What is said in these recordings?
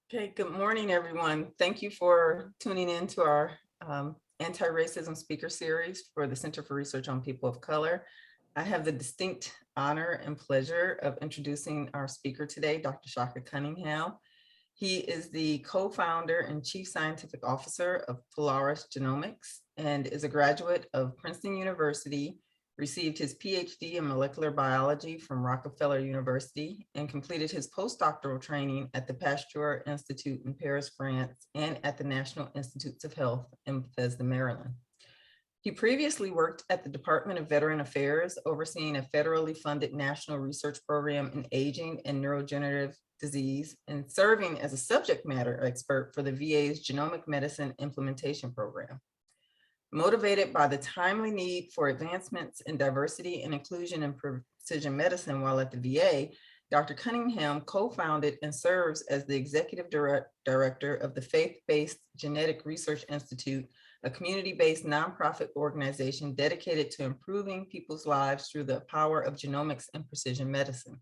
Okay, good morning, everyone. Thank you for tuning in to our anti-racism speaker series for the Center for Research on People of Color. I have the distinct honor and pleasure of introducing our speaker today, Dr. Tshaka Cunningham. He is the co-founder and chief scientific officer of Polaris Genomics and is a graduate of Princeton University, received his PhD in molecular biology from Rockefeller University, and completed his postdoctoral training at the Pasteur Institute in Paris, France, and at the National Institutes of Health in Bethesda, Maryland. He previously worked at the Department of Veteran Affairs, overseeing a federally funded national research program in aging and neurodegenerative disease, and serving as a subject matter expert for the VA's Genomic Medicine Implementation Program. Motivated by the timely need for advancements in diversity and inclusion in precision medicine while at the VA, Dr. Cunningham co-founded and serves as the executive director of the Faith-Based Genetic Research Institute, a community-based nonprofit organization dedicated to improving people's lives through the power of genomics and precision medicine.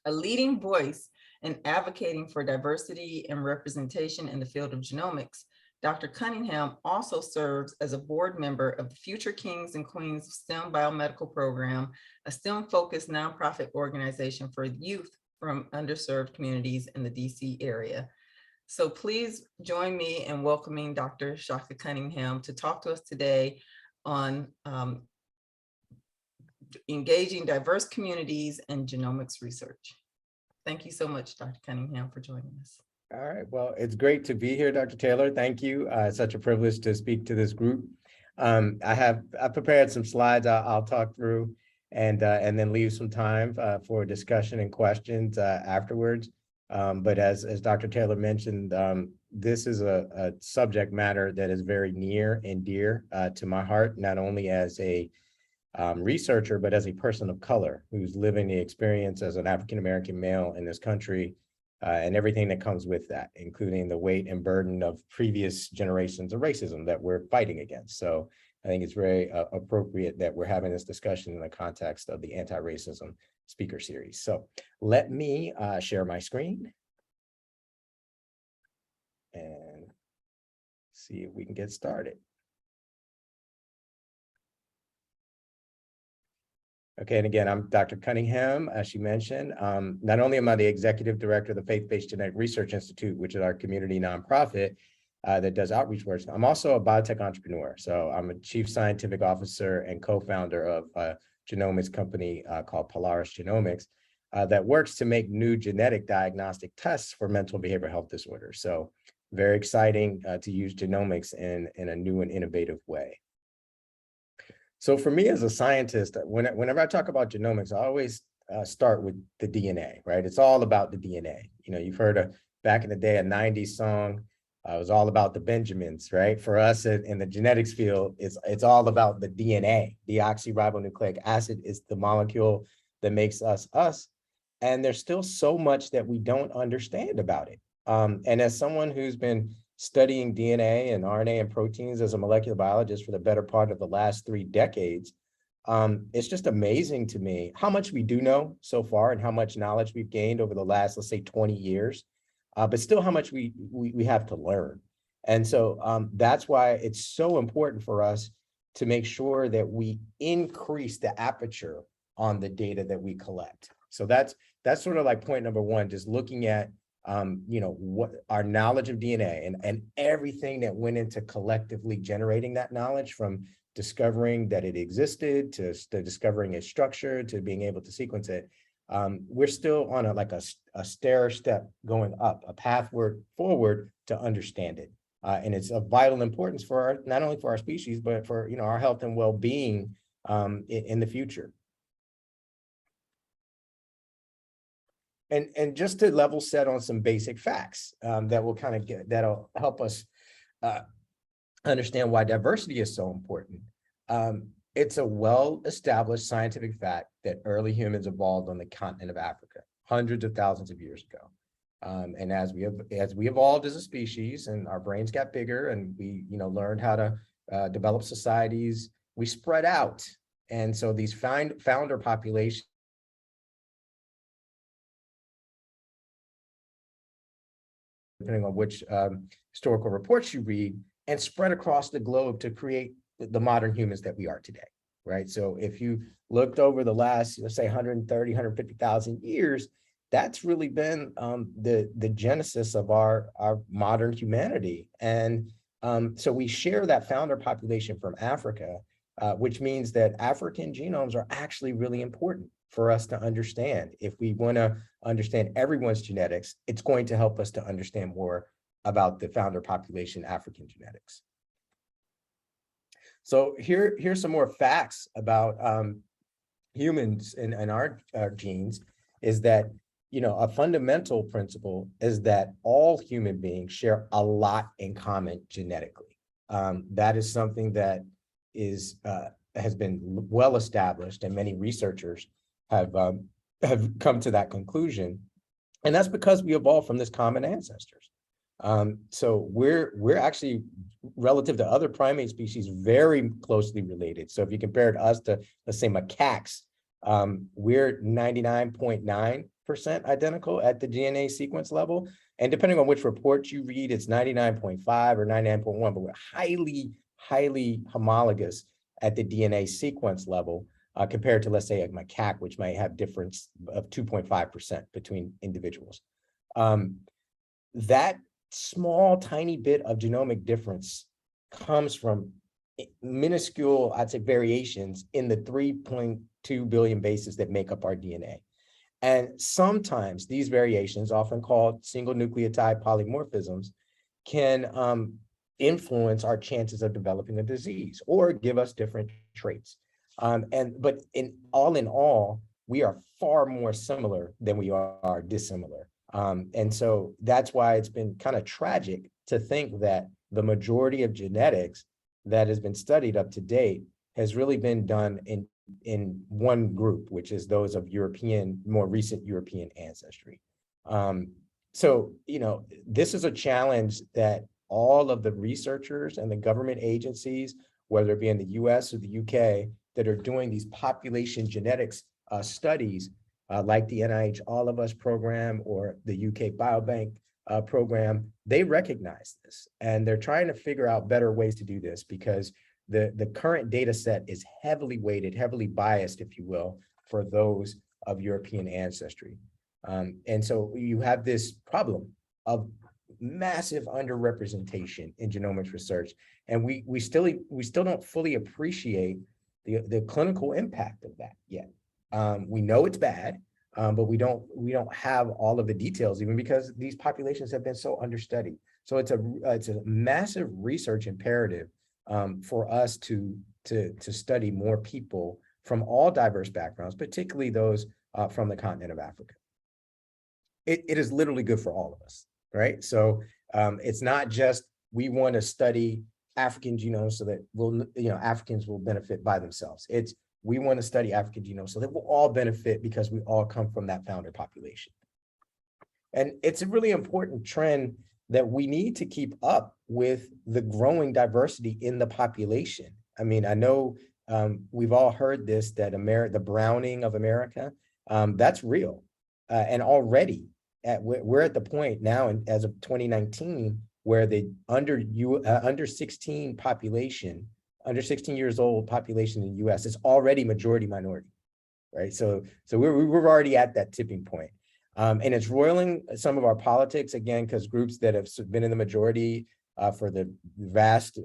A leading voice in advocating for diversity and representation in the field of genomics, Dr. Cunningham also serves as a board member of the Future Kings and Queens STEM Biomedical Program, a STEM-focused nonprofit organization for youth from underserved communities in the DC area. So please join me in welcoming Dr. Tshaka Cunningham to talk to us today on engaging diverse communities in genomics research. Thank you so much, Dr. Cunningham, for joining us. All right, well, it's great to be here, Dr. Taylor. Thank you. It's such a privilege to speak to this group. I prepared some slides I'll talk through and then leave some time for discussion and questions afterwards. But as Dr. Taylor mentioned, this is a subject matter that is very near and dear to my heart, not only as a researcher, but as a person of color who's living the experience as an African-American male in this country and everything that comes with that, including the weight and burden of previous generations of racism that we're fighting against. So I think it's very appropriate that we're having this discussion in the context of the anti-racism speaker series. So let me share my screen and see if we can get started. Okay, and again, I'm Dr. Cunningham, as she mentioned. Not only am I the executive director of the Faith-Based Genetic Research Institute, which is our community nonprofit that does outreach work, I'm also a biotech entrepreneur. So I'm a chief scientific officer and co-founder of a genomics company called Polaris Genomics that works to make new genetic diagnostic tests for mental and behavioral health disorders. So very exciting to use genomics in a new and innovative way. So for me as a scientist, whenever I talk about genomics, I always start with the DNA, right? It's all about the DNA. You know, you've heard back in the day, a 90s song, it was all about the Benjamins, right? For us in the genetics field, it's all about the DNA. Deoxyribonucleic acid is the molecule that makes us us. And there's still so much that we don't understand about it. And as someone who's been studying DNA and RNA and proteins as a molecular biologist for the better part of the last 3 decades, it's just amazing to me how much we do know so far and how much knowledge we've gained over the last, let's say, 20 years, but still how much we have to learn. And so that's why it's so important for us to make sure that we increase the aperture on the data that we collect. So that's sort of like point number one, just looking at you know, what our knowledge of DNA and everything that went into collectively generating that knowledge, from discovering that it existed to discovering its structure to being able to sequence it. We're still on a stair step going up, a pathward forward to understand it. And it's of vital importance for not only for our species, but for, you know, our health and well-being in the future. And just to level set on some basic facts that will that'll help us understand why diversity is so important. It's a well-established scientific fact that early humans evolved on the continent of Africa hundreds of thousands of years ago. And as we evolved as a species and our brains got bigger and we, you know, learned how to develop societies, we spread out. And so these founder populations depending on which historical reports you read, and spread across the globe to create the modern humans that we are today, right? So if you looked over the last, let's say 130, 150,000 years, that's really been the genesis of our modern humanity. And so we share that founder population from Africa, which means that African genomes are actually really important for us to understand. If we want to understand everyone's genetics, it's going to help us to understand more about the founder population African genetics. So here's some more facts about humans and our genes, is that, you know, a fundamental principle is that all human beings share a lot in common genetically. That is something that has been well established, and many researchers have come to that conclusion. And that's because we evolved from this common ancestors. So we're actually, relative to other primate species, very closely related. So if you compared us to, let's say, macaques, we're 99.9% identical at the DNA sequence level. And depending on which report you read, it's 99.5 or 99.1, but we're highly homologous at the DNA sequence level, compared to, let's say, a macaque, which might have difference of 2.5% between individuals. That small, tiny bit of genomic difference comes from minuscule, I'd say, variations in the 3.2 billion bases that make up our DNA. And sometimes these variations, often called single nucleotide polymorphisms, can influence our chances of developing a disease or give us different traits. But in all, we are far more similar than we are dissimilar. And so that's why it's been kind of tragic to think that the majority of genetics that has been studied up to date has really been done in one group, which is those of more recent European ancestry. So, you know, this is a challenge that all of the researchers and the government agencies, whether it be in the US or the UK, that are doing these population genetics studies, like the NIH All of Us program or the UK Biobank program, they recognize this. And they're trying to figure out better ways to do this, because the current data set is heavily weighted, heavily biased, if you will, for those of European ancestry. And so you have this problem of massive underrepresentation in genomics research. And we still don't fully appreciate the clinical impact of that yet. We know it's bad, but we don't have all of the details, even because these populations have been so understudied. So it's a massive research imperative for us to study more people from all diverse backgrounds, particularly those from the continent of Africa. It is literally good for all of us, right? So it's not just we want to study African genomes so that Africans will benefit by themselves. It's we want to study African genomes so that we'll all benefit because we all come from that founder population. And it's a really important trend that we need to keep up with the growing diversity in the population. I mean, I know we've all heard this, that the browning of America, that's real. And already we're at the point now, as of 2019, where the under 16 population, under 16 years old population in the US is already majority minority, right? So we're already at that tipping point. And it's roiling some of our politics, again, because groups that have been in the majority for the vast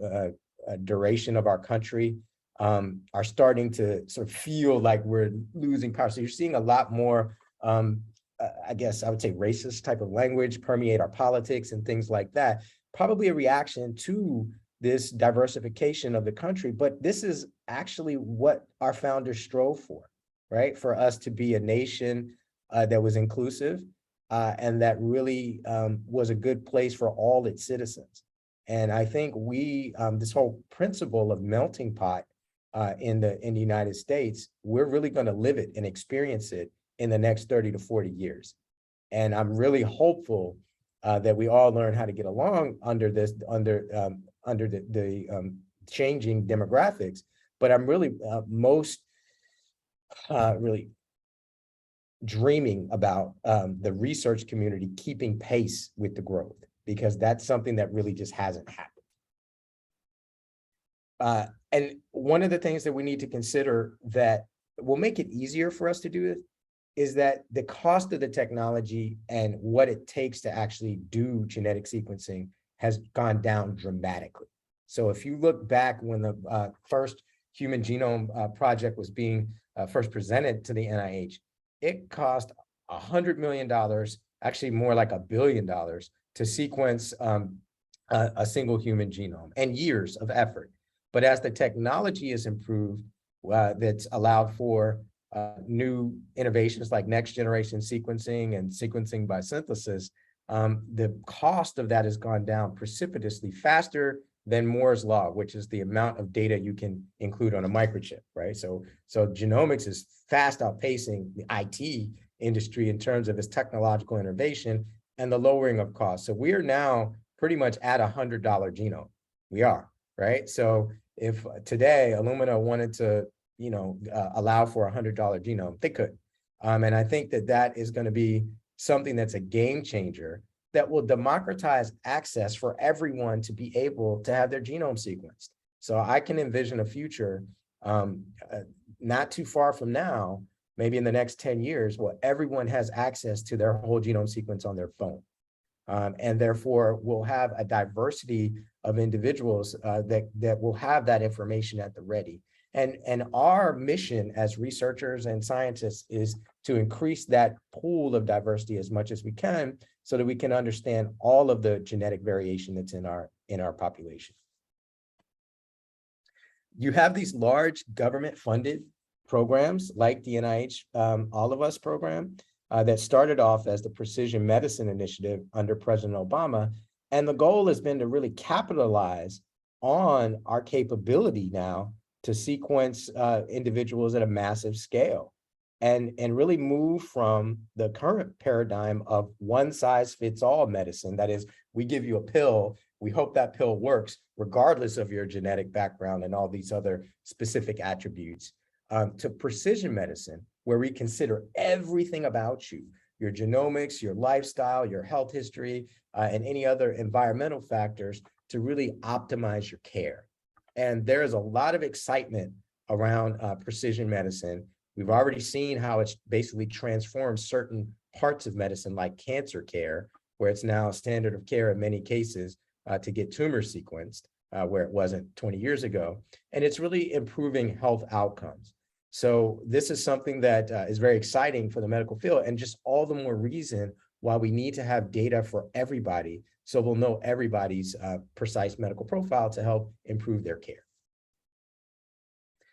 duration of our country are starting to sort of feel like we're losing power. So you're seeing a lot more, I guess I would say, racist type of language permeate our politics and things like that. Probably a reaction to this diversification of the country, but this is actually what our founders strove for, right? For us to be a nation that was inclusive and that really was a good place for all its citizens. And I think this whole principle of melting pot in the United States, we're really going to live it and experience it in the next 30 to 40 years. And I'm really hopeful that we all learn how to get along under the changing demographics. But I'm really most really dreaming about the research community keeping pace with the growth. because that's something that really just hasn't happened. And one of the things that we need to consider that will make it easier for us to do it is that the cost of the technology and what it takes to actually do genetic sequencing has gone down dramatically. So if you look back when the first human genome project was being first presented to the NIH, it cost $100 million, actually more like $1 billion, to sequence a single human genome, and years of effort. But as the technology has improved, that's allowed for new innovations like next generation sequencing and sequencing by synthesis, the cost of that has gone down precipitously faster than Moore's law, which is the amount of data you can include on a microchip, right? So genomics is fast outpacing the IT industry in terms of its technological innovation and the lowering of costs. So we are now pretty much at $100 genome. We are, right? So if today Illumina wanted to, allow for a $100 genome, they could. And I think that that is going to be something that's a game changer that will democratize access for everyone to be able to have their genome sequenced. So I can envision a future not too far from now, maybe in the next 10 years, where everyone has access to their whole genome sequence on their phone. And therefore we'll have a diversity of individuals that will have that information at the ready. And our mission as researchers and scientists is to increase that pool of diversity as much as we can so that we can understand all of the genetic variation that's in our population. You have these large government funded programs like the NIH All of Us program that started off as the Precision Medicine Initiative under President Obama. And the goal has been to really capitalize on our capability now to sequence individuals at a massive scale and really move from the current paradigm of one size fits all medicine. That is, we give you a pill, we hope that pill works regardless of your genetic background and all these other specific attributes, to precision medicine, where we consider everything about you, your genomics, your lifestyle, your health history, and any other environmental factors to really optimize your care. And there is a lot of excitement around precision medicine. We've already seen how it's basically transformed certain parts of medicine, like cancer care, where it's now standard of care in many cases to get tumors sequenced, where it wasn't 20 years ago. And it's really improving health outcomes. So this is something that is very exciting for the medical field, and just all the more reason why we need to have data for everybody, so we'll know everybody's precise medical profile to help improve their care.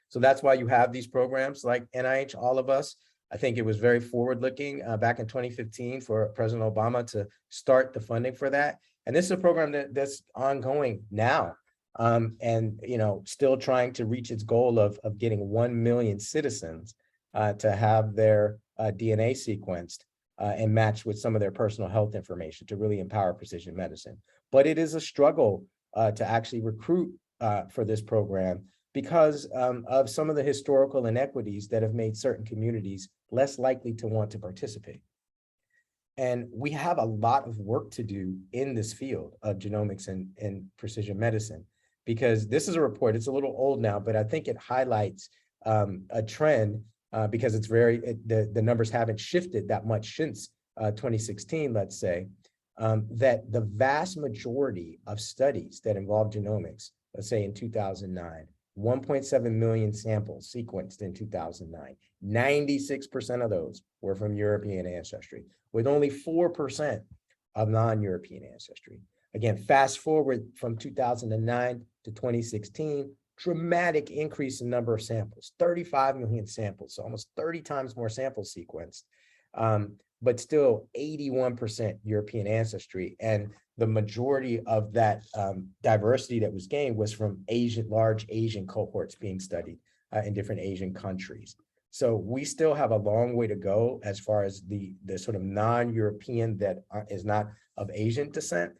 So that's why you have these programs like NIH All of Us. I think it was very forward-looking back in 2015 for President Obama to start the funding for that. And this is a program that's ongoing now. And still trying to reach its goal of getting 1 million citizens to have their DNA sequenced and matched with some of their personal health information to really empower precision medicine. But it is a struggle to actually recruit for this program because of some of the historical inequities that have made certain communities less likely to want to participate. And we have a lot of work to do in this field of genomics and precision medicine, because this is a report, it's a little old now, but I think it highlights a trend because it's the numbers haven't shifted that much since 2016, let's say, that the vast majority of studies that involve genomics, let's say in 2009, 1.7 million samples sequenced in 2009, 96% of those were from European ancestry, with only 4% of non-European ancestry. Again, fast forward from 2009 to 2016, dramatic increase in number of samples, 35 million samples, so almost 30 times more samples sequenced, but still 81% European ancestry. And the majority of that diversity that was gained was from large Asian cohorts being studied in different Asian countries. So we still have a long way to go as far as the sort of non-European that is not of Asian descent,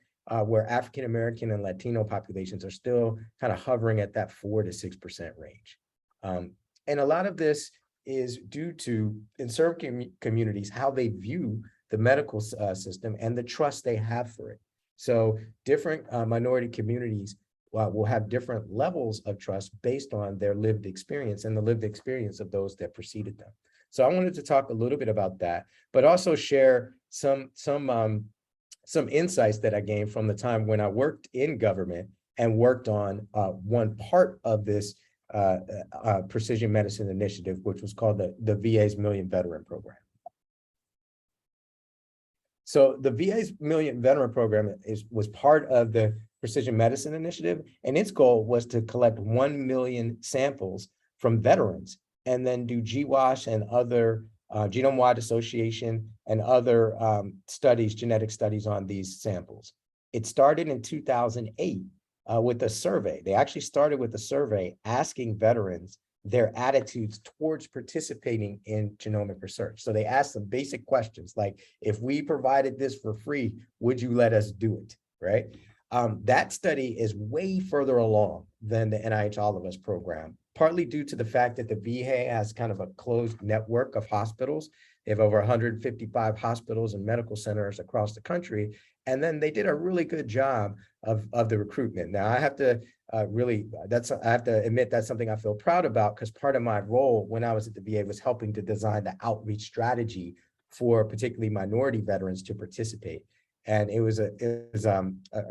where African-American and Latino populations are still kind of hovering at that 4 to 6% range. And a lot of this is due to, in certain communities, how they view the medical system and the trust they have for it. So different minority communities will have different levels of trust based on their lived experience and the lived experience of those that preceded them. So I wanted to talk a little bit about that, but also share some insights that I gained from the time when I worked in government and worked on one part of this precision medicine initiative, which was called the VA's Million Veteran Program. So the VA's Million Veteran Program was part of the Precision Medicine Initiative, and its goal was to collect 1 million samples from veterans and then do GWAS and other genome-wide association and other studies, genetic studies on these samples. It started in 2008 with a survey. They actually started with a survey asking veterans their attitudes towards participating in genomic research. So they asked some basic questions like, if we provided this for free, would you let us do it, right? That study is way further along than the NIH All of Us program, partly due to the fact that the VA has kind of a closed network of hospitals. They have over 155 hospitals and medical centers across the country. And then they did a really good job of the recruitment. Now I have to I have to admit that's something I feel proud about, because part of my role when I was at the VA was helping to design the outreach strategy for particularly minority veterans to participate. And it was a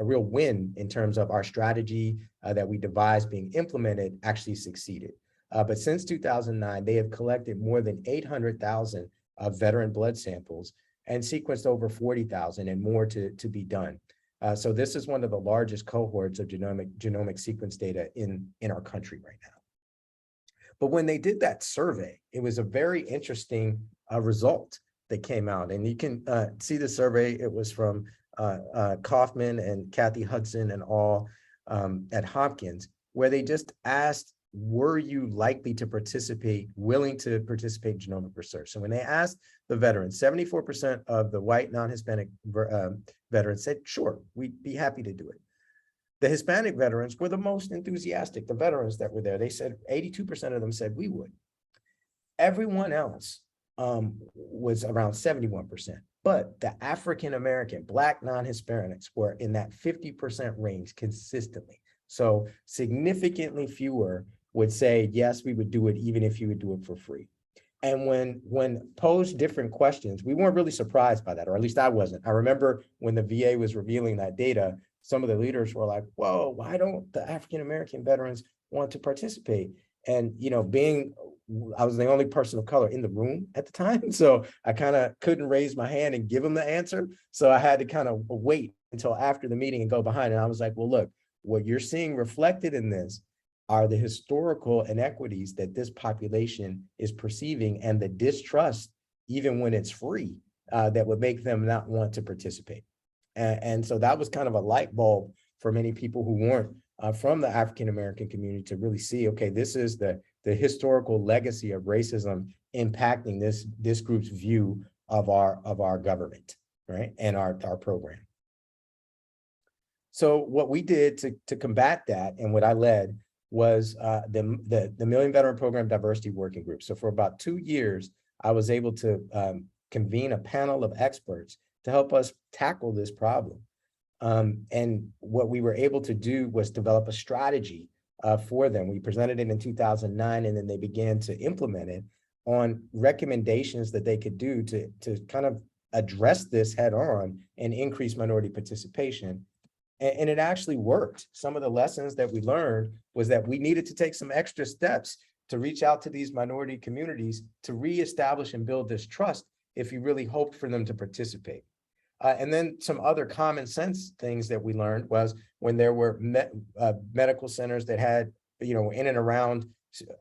real win in terms of our strategy that we devised being implemented actually succeeded. But since 2009, they have collected more than 800,000 veteran blood samples and sequenced over 40,000 and more to be done. So this is one of the largest cohorts of genomic sequence data in our country right now. But when they did that survey, it was a very interesting result that came out. And you can see the survey. It was from Kaufman and Kathy Hudson and all at Hopkins, where they just asked, were you likely to participate, willing to participate in genomic research? So when they asked the veterans, 74% of the white non-Hispanic veterans said, sure, we'd be happy to do it. The Hispanic veterans were the most enthusiastic. The veterans that were there, they said 82% of them said we would. Everyone else was around 71%, but the African-American, Black non-Hispanics were in that 50% range consistently. So significantly fewer would say, yes, we would do it even if you would do it for free. And when posed different questions, we weren't really surprised by that, or at least I wasn't. I remember when the VA was revealing that data, some of the leaders were like, whoa, why don't the African-American veterans want to participate? And, you know, I was the only person of color in the room at the time, so I kind of couldn't raise my hand and give them the answer. So I had to kind of wait until after the meeting and go behind it. And I was like, well, look, what you're seeing reflected in this are the historical inequities that this population is perceiving and the distrust, even when it's free, that would make them not want to participate. And so that was kind of a light bulb for many people who weren't from the African-American community to really see, okay, this is the historical legacy of racism impacting this group's view of our government, right, and our program. So what we did to combat that, and what I led, was the Million Veteran Program Diversity Working Group. So for about 2 years, I was able to convene a panel of experts to help us tackle this problem. And what we were able to do was develop a strategy for them. We presented it in 2009, and then they began to implement it on recommendations that they could do to kind of address this head on and increase minority participation. And it actually worked. Some of the lessons that we learned was that we needed to take some extra steps to reach out to these minority communities to reestablish and build this trust if you really hoped for them to participate. And then some other common sense things that we learned was when there were medical centers that had, you know, in and around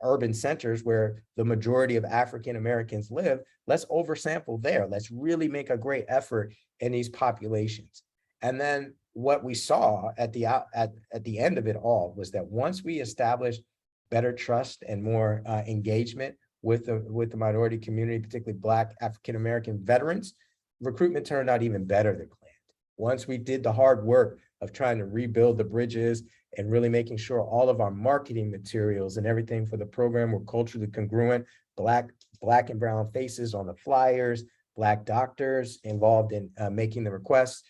urban centers where the majority of African Americans live, let's oversample there. Let's really make a great effort in these populations. And then what we saw at the end of it all was that once we established better trust and more engagement with the minority community, particularly Black African-American veterans, recruitment turned out even better than planned. Once we did the hard work of trying to rebuild the bridges and really making sure all of our marketing materials and everything for the program were culturally congruent, Black and brown faces on the flyers, Black doctors involved in making the requests,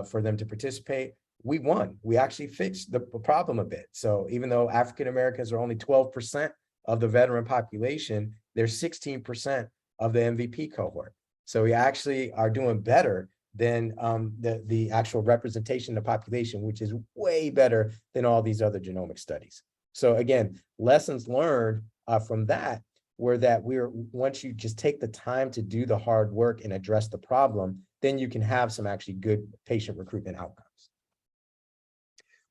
for them to participate. We won. We actually fixed the problem a bit. So even though African Americans are only 12% of the veteran population, they're 16% of the MVP cohort. So we actually are doing better than the actual representation of the population, which is way better than all these other genomic studies. So again, lessons learned from that were that once you just take the time to do the hard work and address the problem, then you can have some actually good patient recruitment outcomes.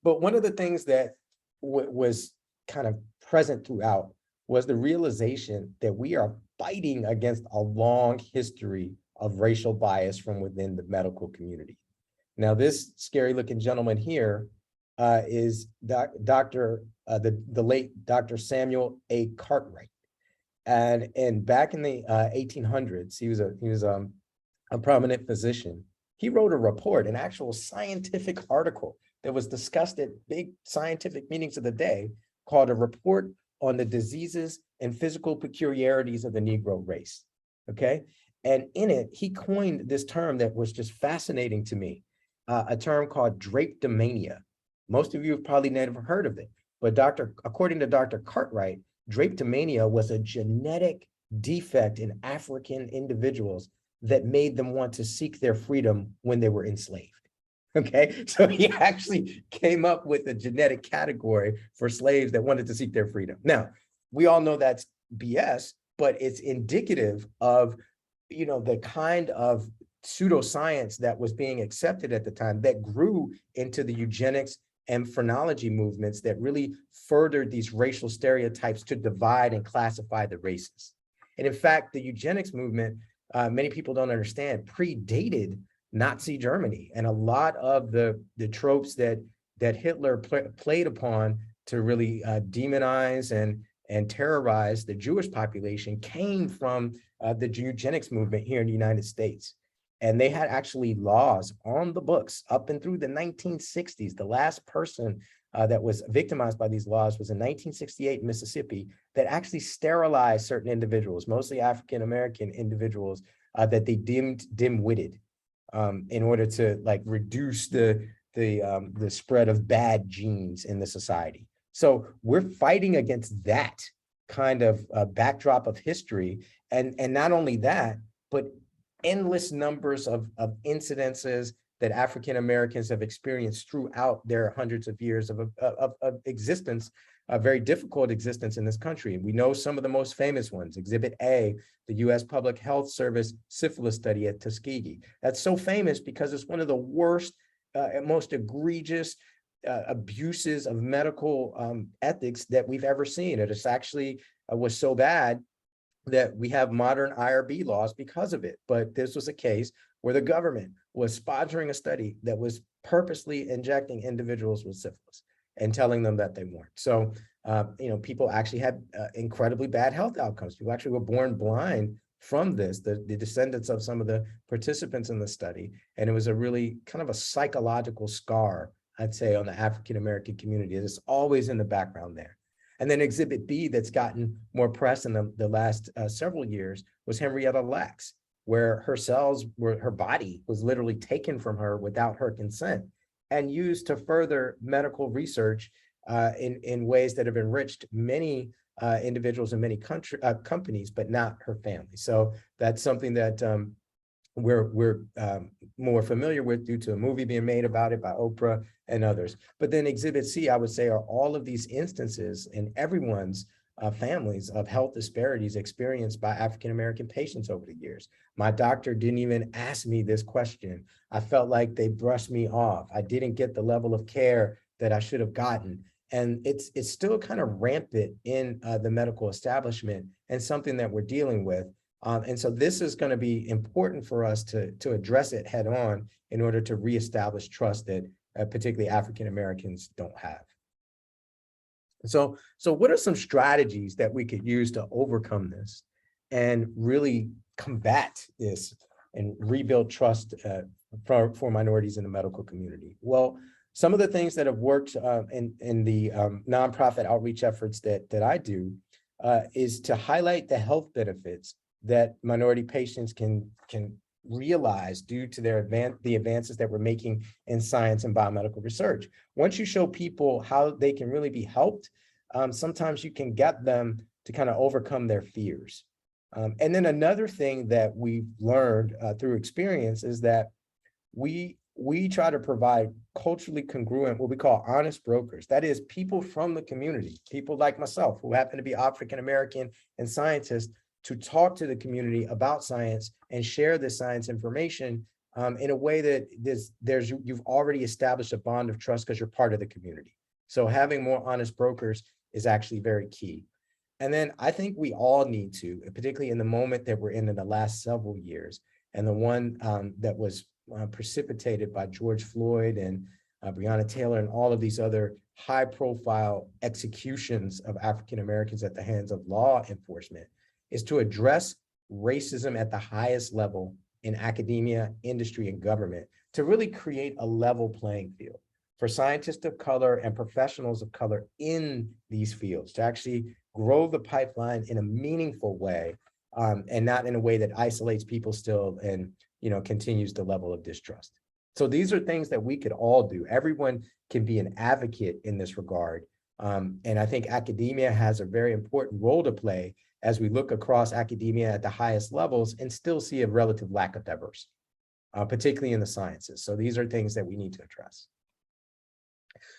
But one of the things that was kind of present throughout was the realization that we are fighting against a long history of racial bias from within the medical community. Now, this scary looking gentleman here is the late Dr. Samuel A. Cartwright. And back in the 1800s, he was a prominent physician. He wrote a report, an actual scientific article that was discussed at big scientific meetings of the day, called A Report on the Diseases and Physical Peculiarities of the Negro Race, okay? And in it, he coined this term that was just fascinating to me, a term called drapetomania. Most of you have probably never heard of it, but according to Dr. Cartwright, drapetomania was a genetic defect in African individuals that made them want to seek their freedom when they were enslaved. Okay, so he actually came up with a genetic category for slaves that wanted to seek their freedom. Now, we all know that's BS, but it's indicative of, the kind of pseudoscience that was being accepted at the time that grew into the eugenics and phrenology movements that really furthered these racial stereotypes to divide and classify the races. And in fact, the eugenics movement, many people don't understand, predated Nazi Germany, and a lot of the tropes that Hitler played upon to really demonize and terrorize the Jewish population came from the eugenics movement here in the United States. And they had actually laws on the books up and through the 1960s. The last person that was victimized by these laws was in 1968 in Mississippi, that actually sterilized certain individuals, mostly African-American individuals, that they deemed dim-witted. In order to reduce the spread of bad genes in the society. So we're fighting against that kind of backdrop of history. And not only that, but endless numbers of incidences that African Americans have experienced throughout their hundreds of years of existence, a very difficult existence in this country. We know some of the most famous ones. Exhibit A, the US Public Health Service syphilis study at Tuskegee. That's so famous because it's one of the worst and most egregious abuses of medical ethics that we've ever seen. It is actually was so bad that we have modern IRB laws because of it. But this was a case where the government was sponsoring a study that was purposely injecting individuals with syphilis and telling them that they weren't. So, people actually had incredibly bad health outcomes. People actually were born blind from this, the descendants of some of the participants in the study. And it was a really kind of a psychological scar, I'd say, on the African-American community. It's always in the background there. And then Exhibit B, that's gotten more press in the last several years, was Henrietta Lacks, where her body was literally taken from her without her consent and used to further medical research in ways that have enriched many individuals and many companies, but not her family. So that's something that we're more familiar with due to a movie being made about it by Oprah and others. But then Exhibit C, I would say, are all of these instances in everyone's families of health disparities experienced by African-American patients over the years. My doctor didn't even ask me this question. I felt like they brushed me off. I didn't get the level of care that I should have gotten. And it's still kind of rampant in the medical establishment and something that we're dealing with. And so this is going to be important for us to address it head on in order to reestablish trust that particularly African-Americans don't have. So what are some strategies that we could use to overcome this and really combat this and rebuild trust for minorities in the medical community? Well, some of the things that have worked in the nonprofit outreach efforts that I do is to highlight the health benefits that minority patients can realized due to the advances that we're making in science and biomedical research. Once you show people how they can really be helped, sometimes you can get them to kind of overcome their fears. And then another thing that we've learned through experience is that we try to provide culturally congruent, what we call honest brokers. That is, people from the community, people like myself who happen to be African-American and scientists, to talk to the community about science and share this science information in a way that you've already established a bond of trust because you're part of the community. So having more honest brokers is actually very key. And then I think we all need to, particularly in the moment that we're in the last several years, and the one that was precipitated by George Floyd and Breonna Taylor and all of these other high-profile executions of African-Americans at the hands of law enforcement, is to address racism at the highest level in academia, industry, and government, to really create a level playing field for scientists of color and professionals of color in these fields, to actually grow the pipeline in a meaningful way, and not in a way that isolates people still and continues the level of distrust. So these are things that we could all do. Everyone can be an advocate in this regard. And I think academia has a very important role to play as we look across academia at the highest levels and still see a relative lack of diversity, particularly in the sciences. So these are things that we need to address.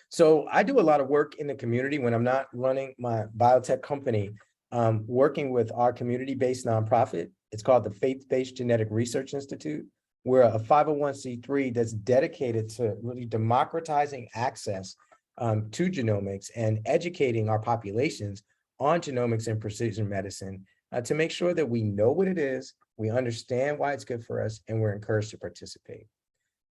So I do a lot of work in the community when I'm not running my biotech company, working with our community-based nonprofit. It's called the Faith-Based Genetic Research Institute. We're a 501c3 that's dedicated to really democratizing access to genomics and educating our populations on genomics and precision medicine to make sure that we know what it is, we understand why it's good for us, and we're encouraged to participate.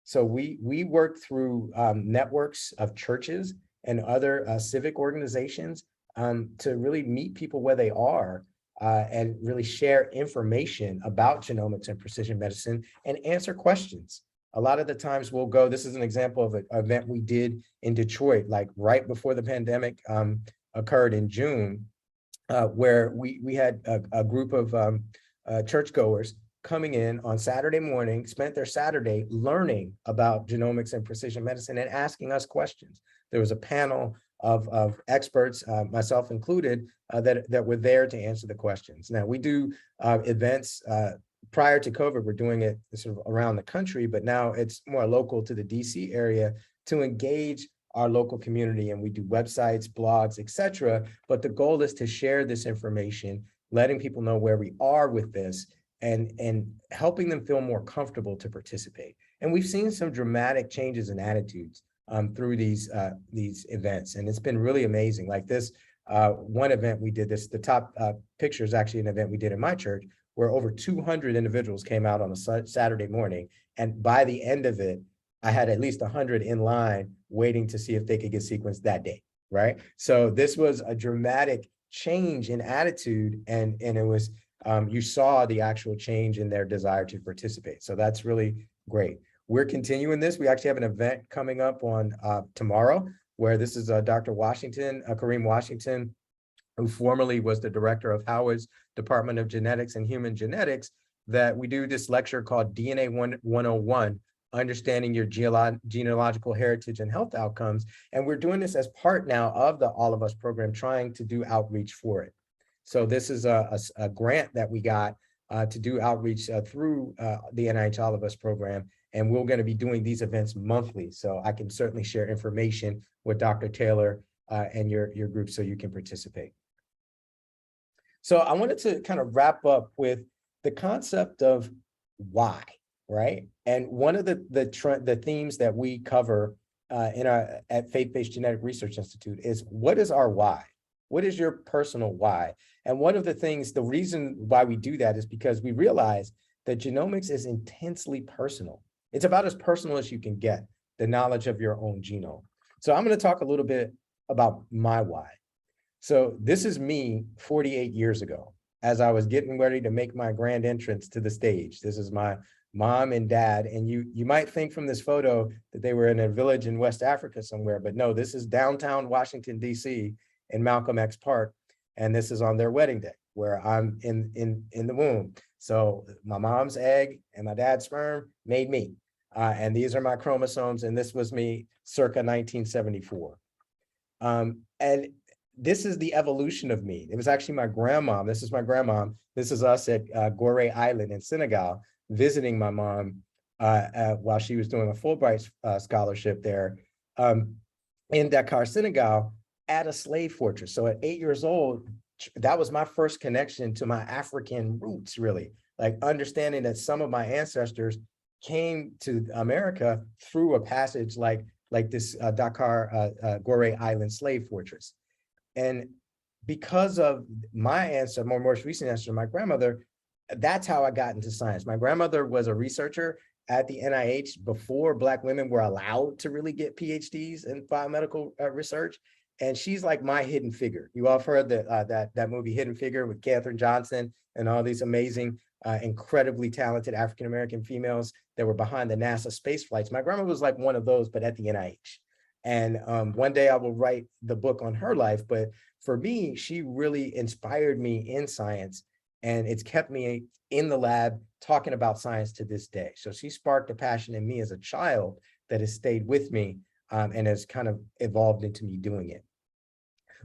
So we work through networks of churches and other civic organizations to really meet people where they are and really share information about genomics and precision medicine and answer questions. A lot of the times we'll go, this is an example of an event we did in Detroit, like right before the pandemic occurred in June, where we had a group of churchgoers coming in on Saturday morning, spent their Saturday learning about genomics and precision medicine and asking us questions. There was a panel of experts, myself included, that were there to answer the questions. Now, we do events prior to COVID, we're doing it sort of around the country, but now it's more local to the DC area to engage our local community. And we do websites, blogs, et cetera. But the goal is to share this information, letting people know where we are with this, and helping them feel more comfortable to participate. And we've seen some dramatic changes in attitudes through these events. And it's been really amazing. Like this one event we did, the top picture is actually an event we did in my church, where over 200 individuals came out on a Saturday morning. And by the end of it, I had at least 100 in line waiting to see if they could get sequenced that day, right? So this was a dramatic change in attitude, and it was, you saw the actual change in their desire to participate. So that's really great. We're continuing this. We actually have an event coming up on tomorrow, where this is Dr. Washington, Kareem Washington, who formerly was the director of Howard's Department of Genetics and Human Genetics, that we do this lecture called DNA 101, Understanding Your Genealogical Heritage and Health Outcomes. And we're doing this as part now of the All of Us program, trying to do outreach for it. So this is a grant that we got to do outreach through the NIH All of Us program. And we're going to be doing these events monthly. So I can certainly share information with Dr. Taylor and your group so you can participate. So I wanted to kind of wrap up with the concept of why, right? And one of the themes that we cover at Faith-Based Genetic Research Institute is, what is our why? What is your personal why? And one of the things, the reason why we do that is because we realize that genomics is intensely personal. It's about as personal as you can get, the knowledge of your own genome. So I'm going to talk a little bit about my why. So this is me 48 years ago, as I was getting ready to make my grand entrance to the stage. This is my mom and dad. And you might think from this photo that they were in a village in West Africa somewhere, but no, this is downtown Washington, DC in Malcolm X Park. And this is on their wedding day, where I'm in the womb. So my mom's egg and my dad's sperm made me. And these are my chromosomes, and this was me circa 1974. And this is the evolution of me. It was actually my grandmom. This is my grandmom. This is us at Gorée Island in Senegal, visiting my mom while she was doing a Fulbright scholarship there in Dakar, Senegal, at a slave fortress. So at 8 years old, that was my first connection to my African roots, really, like understanding that some of my ancestors came to America through a passage like this Dakar Gorée Island slave fortress. And because of my ancestor, my most recent ancestor, my grandmother, that's how I got into science. My grandmother was a researcher at the NIH before Black women were allowed to really get PhDs in biomedical research. And she's like my hidden figure. You all have heard that movie Hidden Figure with Katherine Johnson and all these amazing, incredibly talented African-American females that were behind the NASA space flights. My grandma was like one of those, but at the NIH. And one day I will write the book on her life. But for me, she really inspired me in science, and it's kept me in the lab talking about science to this day. So she sparked a passion in me as a child that has stayed with me and has kind of evolved into me doing it.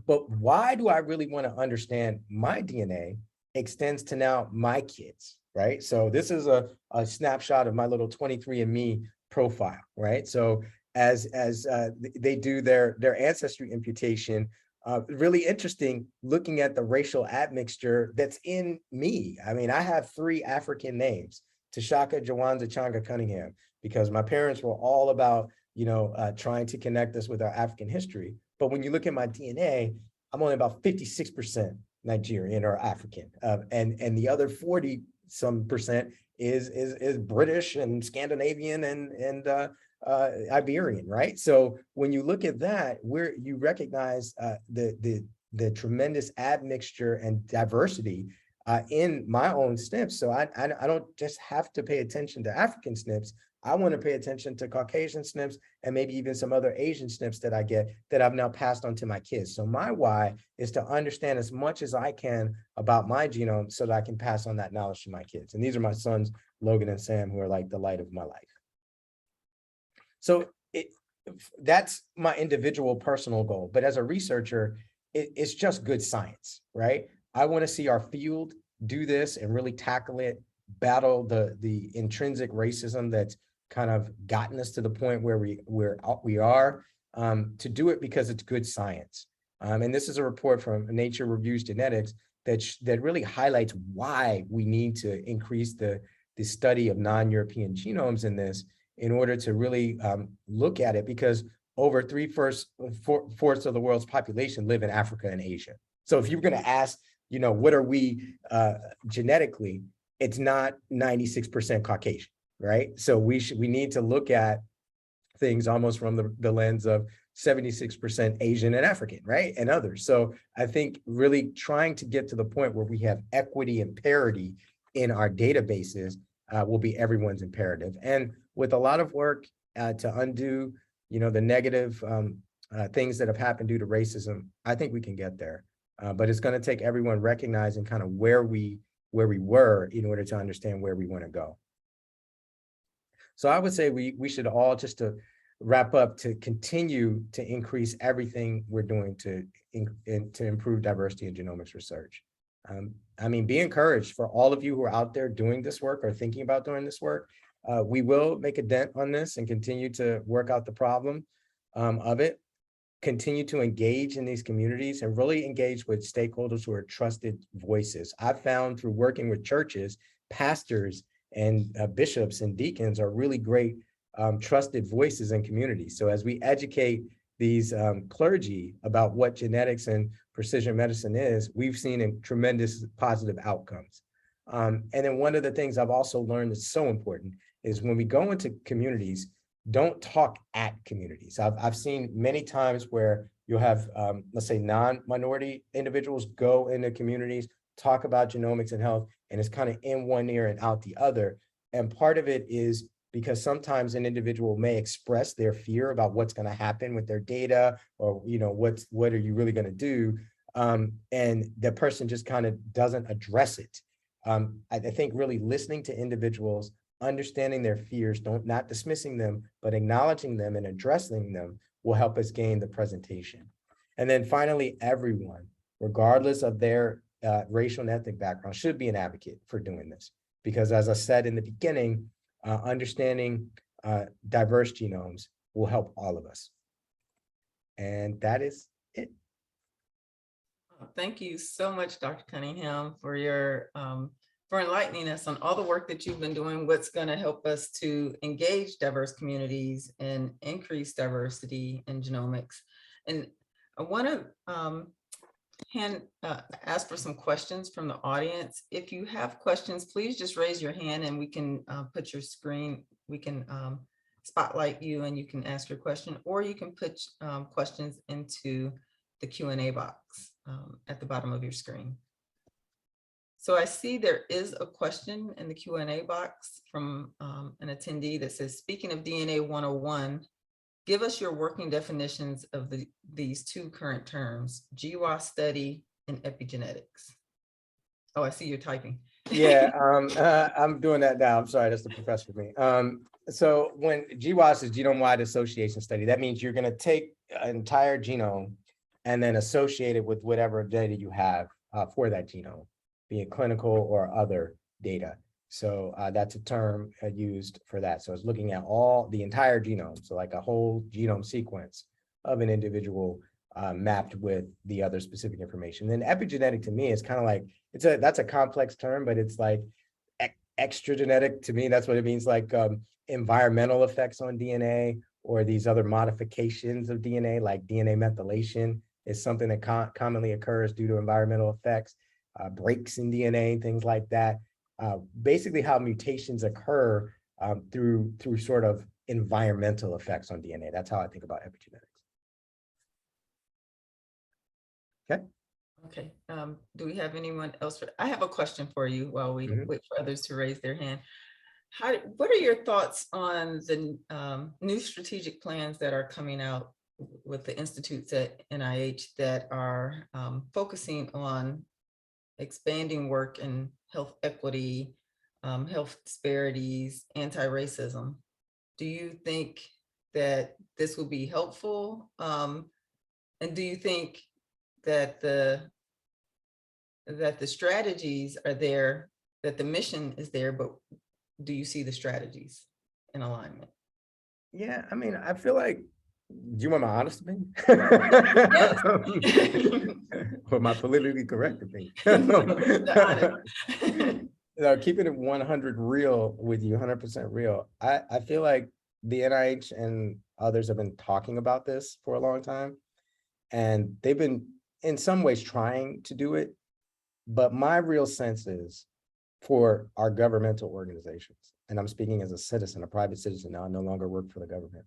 But why do I really want to understand my DNA extends to now my kids, right? So this is a snapshot of my little 23andMe profile, right? So as they do their ancestry imputation, really interesting looking at the racial admixture that's in me. I mean, I have 3 African names, Tshaka, Tshaka Cunningham, because my parents were all about, trying to connect us with our African history. But when you look at my DNA, I'm only about 56% Nigerian or African, and the other 40% is British and Scandinavian and Iberian, right? So when you look at that, you recognize the tremendous admixture and diversity in my own SNPs. So I don't just have to pay attention to African SNPs. I want to pay attention to Caucasian SNPs and maybe even some other Asian SNPs that I get that I've now passed on to my kids. So my why is to understand as much as I can about my genome so that I can pass on that knowledge to my kids. And these are my sons, Logan and Sam, who are like the light of my life. So that's my individual personal goal. But as a researcher, it's just good science, right? I want to see our field do this and really tackle it, battle the intrinsic racism that's kind of gotten us to the point where we are, to do it because it's good science. And this is a report from Nature Reviews Genetics that really highlights why we need to increase the study of non-European genomes in this in order to really look at it, because over 3/4 of the world's population live in Africa and Asia. So if you're going to ask, what are we genetically, it's not 96% Caucasian, right? So we need to look at things almost from the lens of 76% Asian and African, right? And others. So I think really trying to get to the point where we have equity and parity in our databases will be everyone's imperative. And with a lot of work to undo, the negative things that have happened due to racism, I think we can get there. But it's going to take everyone recognizing kind of where we were in order to understand where we want to go. So I would say we should all, just to wrap up, to continue to increase everything we're doing to improve diversity in genomics research. I mean, be encouraged for all of you who are out there doing this work or thinking about doing this work. We will make a dent on this and continue to work out the problem of it. Continue to engage in these communities and really engage with stakeholders who are trusted voices. I've found through working with churches, pastors and bishops and deacons are really great trusted voices in communities. So as we educate these clergy about what genetics and precision medicine is, we've seen tremendous positive outcomes. And then one of the things I've also learned that's so important is when we go into communities, don't talk at communities. I've seen many times where you'll have, let's say, non-minority individuals go into communities, talk about genomics and health, and it's kind of in one ear and out the other. And part of it is because sometimes an individual may express their fear about what's going to happen with their data, or what are you really going to do, and the person just kind of doesn't address it. I think really listening to individuals, understanding their fears, not dismissing them, but acknowledging them and addressing them will help us gain the presentation. And then finally, everyone, regardless of their racial and ethnic background, should be an advocate for doing this. Because as I said in the beginning, understanding diverse genomes will help all of us. And that is it. Thank you so much, Dr. Cunningham, for your for enlightening us on all the work that you've been doing, what's going to help us to engage diverse communities and increase diversity in genomics. And I want to ask for some questions from the audience. If you have questions, please just raise your hand and we can put your screen, we can spotlight you and you can ask your question, or you can put questions into the Q&A box at the bottom of your screen. So I see there is a question in the Q&A box from an attendee that says, speaking of DNA 101, give us your working definitions of these two current terms, GWAS study and epigenetics. Oh, I see you're typing. Yeah, I'm doing that now. I'm sorry, that's the professor for me. So when GWAS is genome-wide association study, that means you're going to take an entire genome and then associate it with whatever data you have for that genome, be it clinical or other data. So that's a term used for that. So it's looking at the entire genome, so like a whole genome sequence of an individual mapped with the other specific information. Then epigenetic to me is kind of like, that's a complex term, but it's like extra genetic to me. That's what it means, like environmental effects on DNA or these other modifications of DNA, like DNA methylation is something that commonly occurs due to environmental effects, breaks in DNA, things like that. Basically how mutations occur through sort of environmental effects on DNA. That's how I think about epigenetics. Okay. Okay. Do we have anyone else? I have a question for you while we wait for others to raise their hand. What are your thoughts on the new strategic plans that are coming out with the institutes at NIH that are focusing on expanding work in health equity, health disparities, anti-racism? Do you think that this will be helpful? And do you think that the strategies are there, that the mission is there, but do you see the strategies in alignment? Yeah, I mean, I feel like, do you want my honest opinion? Yes. Or my politically correct opinion? No, keeping it 100 real with you, 100% real. I feel like the NIH and others have been talking about this for a long time, and they've been in some ways trying to do it. But my real sense is for our governmental organizations, and I'm speaking as a citizen, a private citizen now, I no longer work for the government,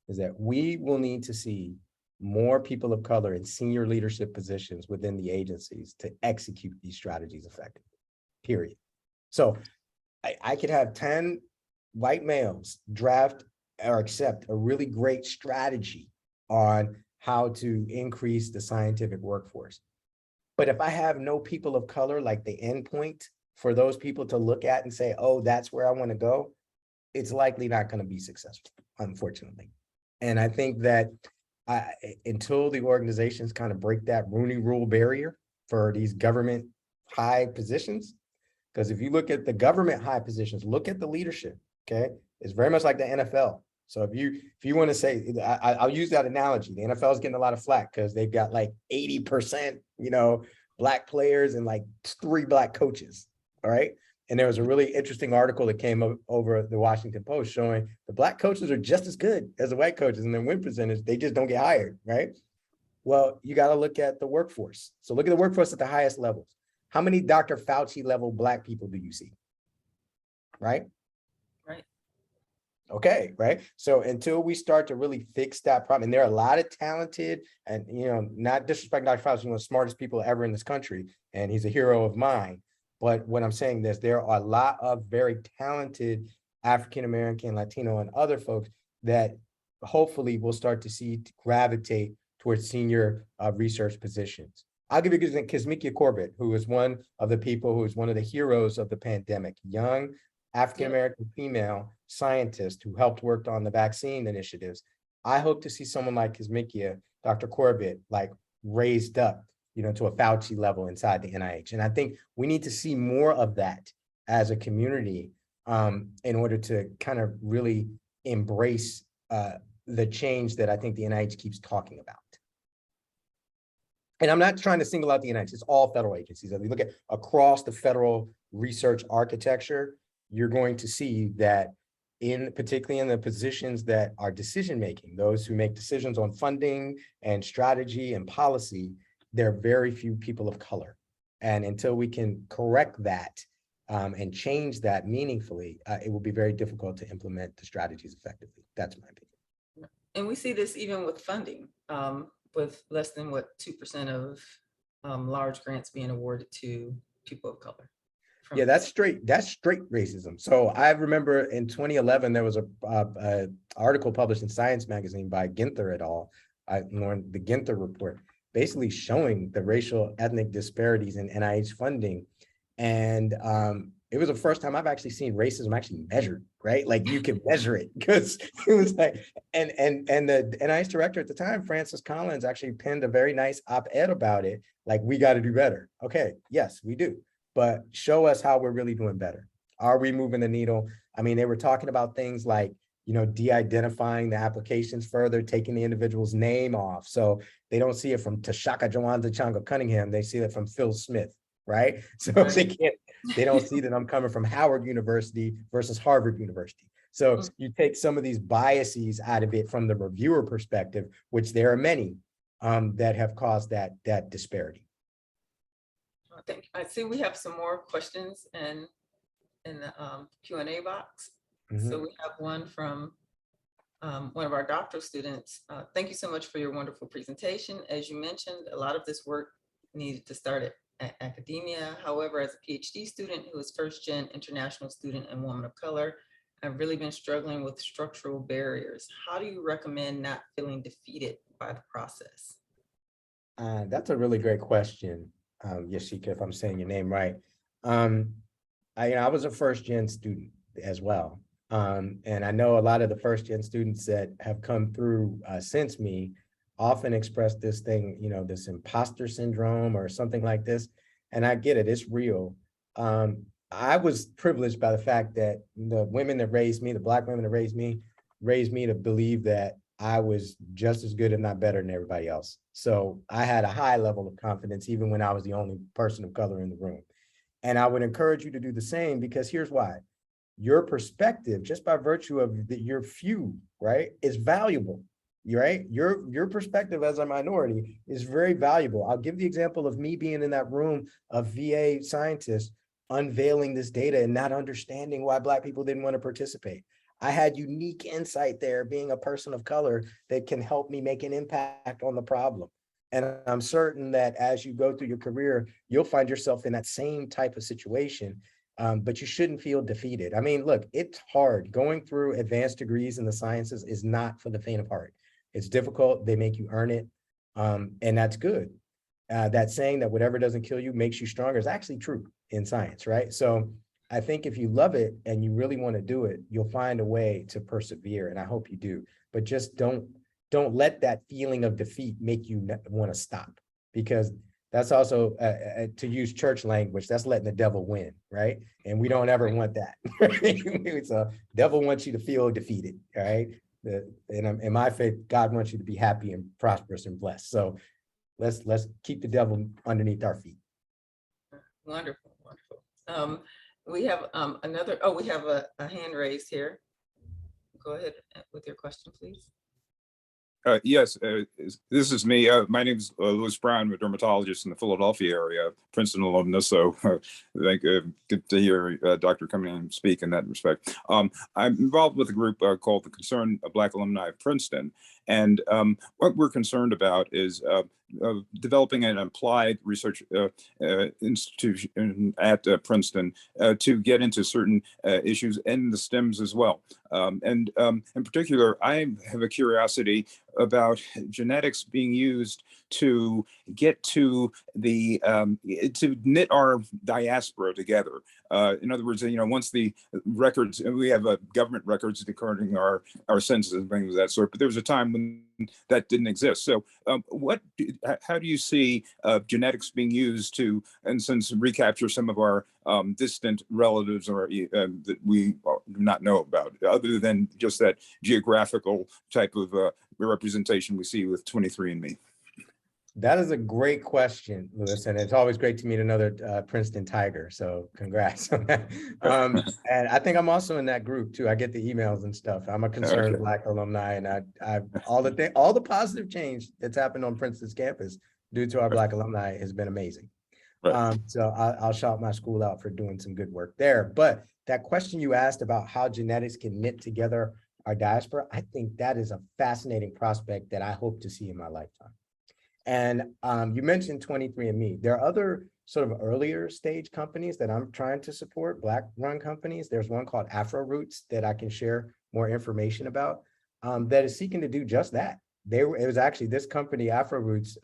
is that we will need to see more people of color in senior leadership positions within the agencies to execute these strategies effectively, period. So I could have 10 white males draft or accept a really great strategy on how to increase the scientific workforce. But if I have no people of color, like the endpoint for those people to look at and say, oh, that's where I want to go, it's likely not going to be successful, unfortunately. And I think that until the organizations kind of break that Rooney Rule barrier for these government high positions, because if you look at the government high positions, look at the leadership, okay? It's very much like the NFL. So if you want to say, I'll use that analogy. The NFL is getting a lot of flack because they've got like 80%, Black players and like 3 Black coaches, all right? And there was a really interesting article that came over the Washington Post showing the Black coaches are just as good as the white coaches, and their win percentage, they just don't get hired, right? Well, you got to look at the workforce. So look at the workforce at the highest levels. How many Dr. Fauci level Black people do you see? Right? Right. Okay, right? So until we start to really fix that problem, and there are a lot of talented and, not disrespecting Dr. Fauci, one of the smartest people ever in this country, and he's a hero of mine. But what I'm saying is there are a lot of very talented African-American, Latino, and other folks that hopefully we'll start to see gravitate towards senior research positions. I'll give you an example. Kizzmekia Corbett, who is one of the people who is one of the heroes of the pandemic, young African-American female scientist who helped work on the vaccine initiatives. I hope to see someone like Kizzmekia, Dr. Corbett, like raised up, to a Fauci level inside the NIH. And I think we need to see more of that as a community in order to kind of really embrace the change that I think the NIH keeps talking about. And I'm not trying to single out the NIH, it's all federal agencies. If you look at across the federal research architecture, you're going to see that particularly in the positions that are decision-making, those who make decisions on funding and strategy and policy, there are very few people of color. And until we can correct that and change that meaningfully, it will be very difficult to implement the strategies effectively. That's my opinion. And we see this even with funding, with less than 2% of large grants being awarded to people of color. Yeah, that's straight racism. So I remember in 2011, there was a article published in Science magazine by Ginther et al., the Ginther report, basically showing the racial ethnic disparities in NIH funding. And it was the first time I've actually seen racism actually measured, right? Like you can measure it, because it was like, and the NIH director at the time, Francis Collins, actually penned a very nice op-ed about it. Like, we got to do better. Okay, yes, we do. But show us how we're really doing better. Are we moving the needle? I mean, they were talking about things like, de-identifying the applications further, taking the individual's name off. So they don't see it from Tshaka Cunningham, they see it from Phil Smith, right? So they don't see that I'm coming from Howard University versus Harvard University. So you take some of these biases out of it from the reviewer perspective, which there are many that have caused that disparity. Thank you. I see we have some more questions in the Q&A box. So we have one from one of our doctoral students. Thank you so much for your wonderful presentation. As you mentioned, a lot of this work needed to start at academia. However, as a PhD student who is first-gen international student and woman of color, I've really been struggling with structural barriers. How do you recommend not feeling defeated by the process? That's a really great question. Yashika, if I'm saying your name right. I was a first-gen student as well. And I know a lot of the first-gen students that have come through since me often express this thing, this imposter syndrome or something like this. And I get it, it's real. I was privileged by the fact that the women that raised me, the Black women that raised me to believe that I was just as good, if not better, than everybody else. So I had a high level of confidence, even when I was the only person of color in the room. And I would encourage you to do the same, because here's why. Your perspective, just by virtue of your few, right, is valuable, right? Your perspective as a minority is very valuable. I'll give the example of me being in that room of VA scientists unveiling this data and not understanding why Black people didn't want to participate. I had unique insight there, being a person of color, that can help me make an impact on the problem. And I'm certain that as you go through your career, you'll find yourself in that same type of situation, but you shouldn't feel defeated. I mean, look, it's hard. Going through advanced degrees in the sciences is not for the faint of heart. It's difficult. They make you earn it, and that's good. That saying that whatever doesn't kill you makes you stronger is actually true in science, right? So I think if you love it and you really want to do it, you'll find a way to persevere, and I hope you do. But just don't let that feeling of defeat make you want to stop, because that's also, to use church language, that's letting the devil win, right? And we don't ever want that. So devil wants you to feel defeated, all right? In my faith, God wants you to be happy and prosperous and blessed. So let's keep the devil underneath our feet. Wonderful, wonderful. We have we have a hand raised here. Go ahead with your question, please. Yes, this is me. My name is Louis Brown. I'm a dermatologist in the Philadelphia area, Princeton alumnus. So good to hear Dr. Cunningham speak in that respect. I'm involved with a group called the Concerned Black Alumni of Princeton. And what we're concerned about is developing an applied research institution at Princeton to get into certain issues in the STEMs as well. And in particular, I have a curiosity about genetics being used to get to the to knit our diaspora together. In other words, once the records, we have government records decoding our census and things of that sort, but there was a time when that didn't exist. So how do you see genetics being used to, in a sense, recapture some of our distant relatives or that we do not know about, other than just that geographical type of representation we see with 23andMe? That is a great question, Louis, and it's always great to meet another Princeton Tiger. So congrats on that. And I think I'm also in that group too. I get the emails and stuff. I'm a concerned Black alumni, and I all the positive change that's happened on Princeton's campus due to our Black alumni has been amazing. Right. So I'll shout my school out for doing some good work there. But that question you asked about how genetics can knit together our diaspora, I think that is a fascinating prospect that I hope to see in my lifetime. And you mentioned 23andMe. There are other sort of earlier stage companies that I'm trying to support, Black-run companies. There's one called Afro Roots that I can share more information about that is seeking to do just that. It was actually this company, Afro Roots,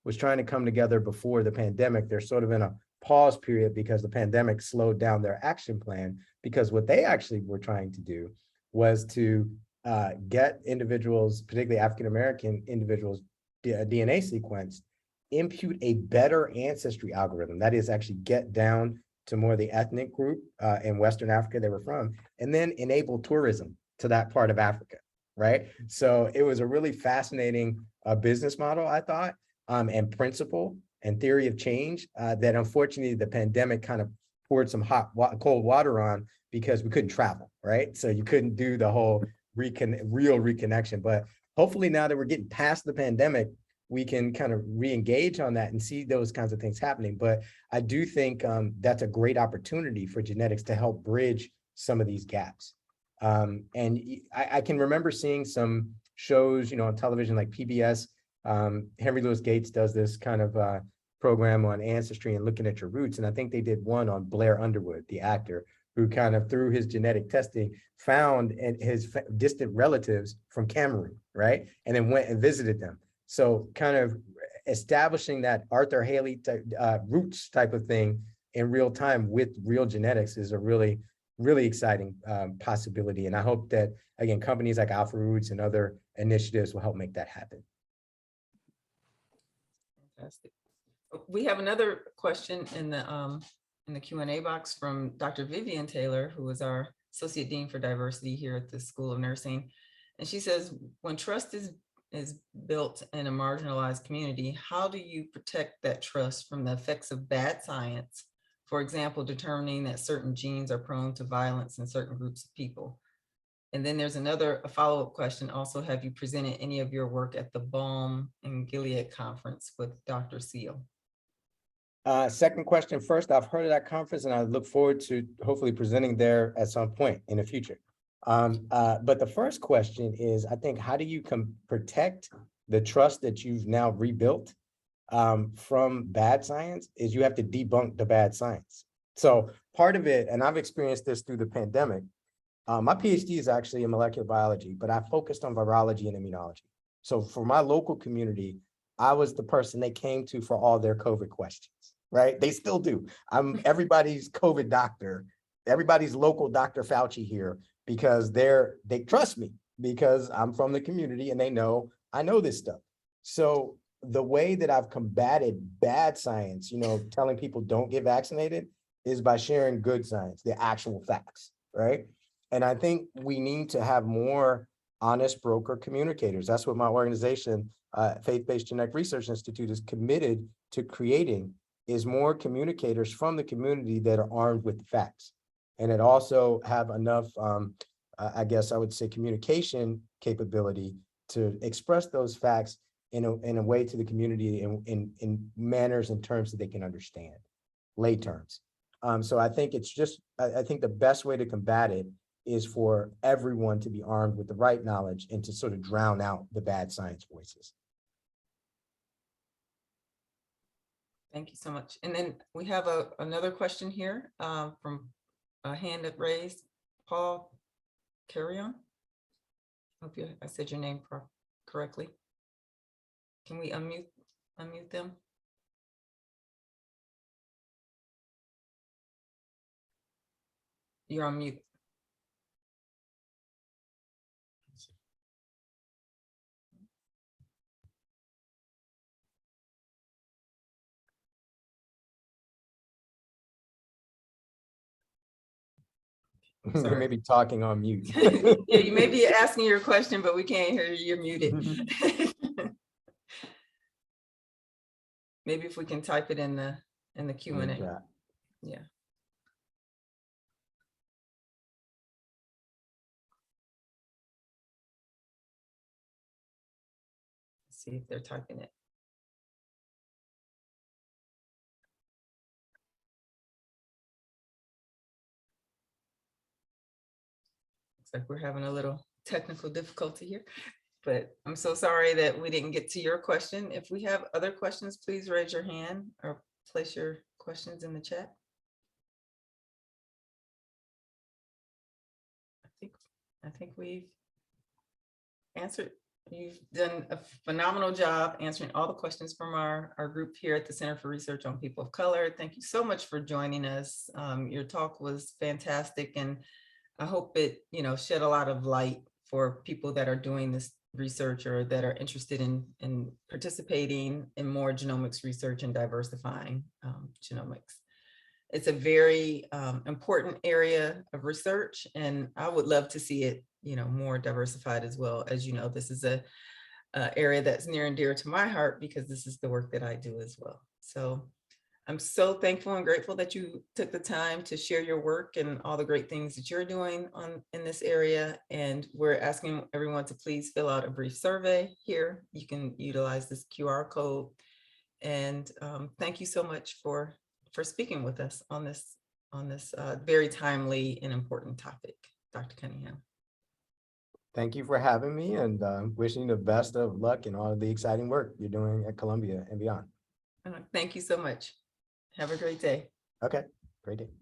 was trying to come together before the pandemic. They're sort of in a pause period because the pandemic slowed down their action plan, because what they actually were trying to do was to get individuals, particularly African-American individuals, DNA sequence, impute a better ancestry algorithm. That is, actually get down to more the ethnic group in Western Africa they were from, and then enable tourism to that part of Africa, right? So it was a really fascinating business model, I thought, and principle and theory of change that unfortunately the pandemic kind of poured some cold water on, because we couldn't travel, right? So you couldn't do the whole real reconnection. But hopefully now that we're getting past the pandemic, we can kind of re-engage on that and see those kinds of things happening. But I do think that's a great opportunity for genetics to help bridge some of these gaps. And I can remember seeing some shows, on television like PBS. Henry Louis Gates does this kind of program on ancestry and looking at your roots. And I think they did one on Blair Underwood, the actor, who kind of through his genetic testing found his distant relatives from Cameroon, right? And then went and visited them. So kind of establishing that Arthur Haley roots type of thing in real time with real genetics is a really, really exciting possibility. And I hope that, again, companies like Alpha Roots and other initiatives will help make that happen. Fantastic. We have another question in the Q&A box from Dr. Vivian Taylor, who is our Associate Dean for Diversity here at the School of Nursing. And she says, when trust is built in a marginalized community, how do you protect that trust from the effects of bad science? For example, determining that certain genes are prone to violence in certain groups of people. And then there's a follow-up question. Also, have you presented any of your work at the Balm and Gilead conference with Dr. Seal? Second question first. I've heard of that conference and I look forward to hopefully presenting there at some point in the future. But the first question is, I think, how do you protect the trust that you've now rebuilt from bad science? Is you have to debunk the bad science. So part of it, and I've experienced this through the pandemic, my PhD is actually in molecular biology, but I focused on virology and immunology. So for my local community, I was the person they came to for all their COVID questions, right? They still do. I'm everybody's COVID doctor, everybody's local Dr. Fauci here, because they trust me because I'm from the community and they know I know this stuff. So the way that I've combated bad science, telling people don't get vaccinated, is by sharing good science, the actual facts, right? And I think we need to have more honest broker communicators. That's what my organization, Faith-Based Genetic Research Institute, is committed to creating, is more communicators from the community that are armed with the facts. And it also have enough, I guess I would say, communication capability to express those facts in a way to the community in manners and terms that they can understand, lay terms. So I think it's just, I think the best way to combat it is for everyone to be armed with the right knowledge and to sort of drown out the bad science voices. Thank you so much. And then we have another question here from a hand up raised, Paul Carrion. Hope I said your name correctly. Can we unmute them? You're on mute. You may be talking on mute. Yeah, you may be asking your question, but we can't hear you. You're muted. Maybe if we can type it in the Q&A. Yeah. Let's see if they're typing it. Looks like we're having a little technical difficulty here, but I'm so sorry that we didn't get to your question. If we have other questions, please raise your hand or place your questions in the chat. I think we've answered. You've done a phenomenal job answering all the questions from our group here at the Center for Research on People of Color. Thank you so much for joining us. Your talk was fantastic, and I hope it, shed a lot of light for people that are doing this research or that are interested in participating in more genomics research and diversifying genomics. It's a very important area of research, and I would love to see it, more diversified as well. As you know, this is a area that's near and dear to my heart because this is the work that I do as well. So I'm so thankful and grateful that you took the time to share your work and all the great things that you're doing in this area. And we're asking everyone to please fill out a brief survey here. You can utilize this QR code. And thank you so much for speaking with us on this very timely and important topic, Dr. Cunningham. Thank you for having me, and wishing you the best of luck in all of the exciting work you're doing at Columbia and beyond. Thank you so much. Have a great day. Okay, great day.